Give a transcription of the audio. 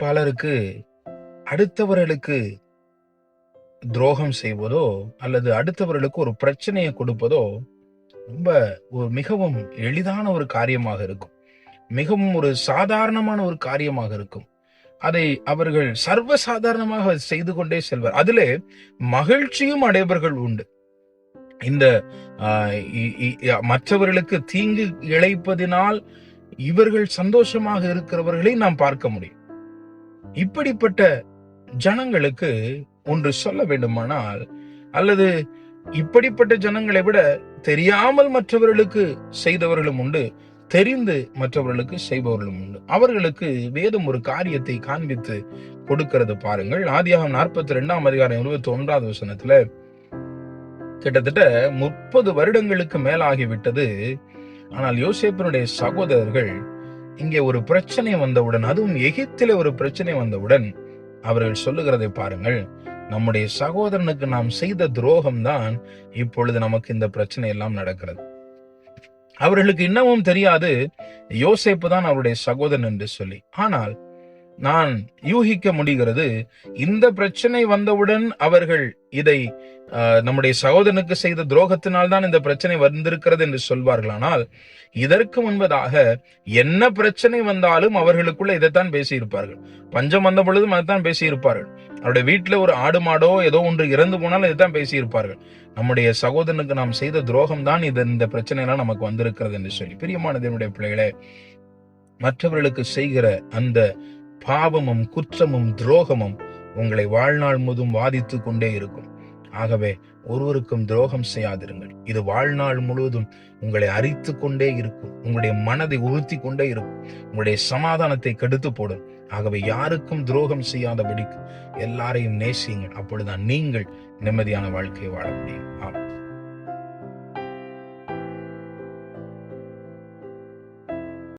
பலருக்கு அடுத்தவர்களுக்கு துரோகம் செய்வதோ அல்லது அடுத்தவர்களுக்கு ஒரு பிரச்சனையை கொடுப்பதோ ரொம்ப மிகவும் எளிதான ஒரு காரியமாக இருக்கும். மிகவும் ஒரு சாதாரணமான ஒரு காரியமாக இருக்கும். அதை அவர்கள் சர்வ சாதாரணமாக செய்து கொண்டே செல்வர். அதிலே மகிழ்ச்சியும் அடைபவர்கள் உண்டு. இந்த மற்றவர்களுக்கு தீங்கு இழைப்பதினால் இவர்கள் சந்தோஷமாக இருக்கிறவர்களை நாம் பார்க்க முடியும். இப்படிப்பட்ட ஜனங்களுக்கு ஒன்று சொல்ல வேண்டுமானால், அல்லது இப்படிப்பட்ட ஜனங்களை விட தெரியாமல் மற்றவர்களுக்கு செய்தவர்களும் உண்டு, தெரிந்து மற்றவர்களுக்கு செய்பவர்களும் உண்டு. அவர்களுக்கு வேதம் ஒரு காரியத்தை காண்பித்து கொடுக்கிறது பாருங்கள். ஆதியாகமம் 42 அதிகாரம் 21 வசனத்துல கிட்டத்தட்ட 30 வருடங்களுக்கு மேலாகிவிட்டது. ஆனால் யோசேப்பினுடைய சகோதரர்கள் இங்கே ஒரு பிரச்சனை வந்தவுடன், அதுவும் எகிப்திலே ஒரு பிரச்சனை வந்தவுடன் அவர்கள் சொல்லுகிறதை பாருங்கள். நம்முடைய சகோதரனுக்கு நாம் செய்த துரோகம் தான் இப்பொழுது நமக்கு இந்த பிரச்சனை எல்லாம் நடக்கிறது. அவர்களுக்கு இன்னமும் தெரியாது யோசேப்பு தான் அவருடைய சகோதரன் என்று சொல்லி. ஆனால் நான் யூகிக்க முடிகிறது, இந்த பிரச்சனை வந்தவுடன் அவர்கள் இதை நம்முடைய சகோதரனுக்கு செய்த துரோகத்தினால் தான் இந்த பிரச்சனை வந்திருக்கிறது என்று சொல்வார்கள். ஆனால் இதற்கு முன்பதாக என்ன பிரச்சனை வந்தாலும் அவர்களுக்குள்ள இதைத்தான் பேசியிருப்பார்கள். பஞ்சம் வந்த பொழுதும் அதைத்தான் பேசியிருப்பார்கள். அவருடைய வீட்டுல ஒரு ஆடு மாடோ ஏதோ ஒன்று இறந்து போனாலும் இதைத்தான் பேசியிருப்பார்கள். நம்முடைய சகோதரனுக்கு நாம் செய்த துரோகம் தான் இந்த பிரச்சனை எல்லாம் நமக்கு வந்திருக்கிறது என்று சொல்லி. பிரியமான தேவனுடைய பிள்ளைகளே, மற்றவர்களுக்கு செய்கிற அந்த பாவமும் குற்றமும் துரோகமும் உங்களை வாழ்நாள் முழுவதும் வாதித்து கொண்டே இருக்கும். ஆகவே ஒருவருக்கும் துரோகம் செய்யாதிருங்கள். இது வாழ்நாள் முழுவதும் உங்களை அரித்து கொண்டே இருக்கும். உங்களுடைய மனதை உறுத்தி கொண்டே இருக்கும். உங்களுடைய சமாதானத்தை கெடுத்து போடும். ஆகவே யாருக்கும் துரோகம் செய்யாதபடிக்கு எல்லாரையும் நேசியுங்கள். அப்பொழுதுதான் நீங்கள் நிம்மதியான வாழ்க்கையை வாழ முடியும். ஆமாம்.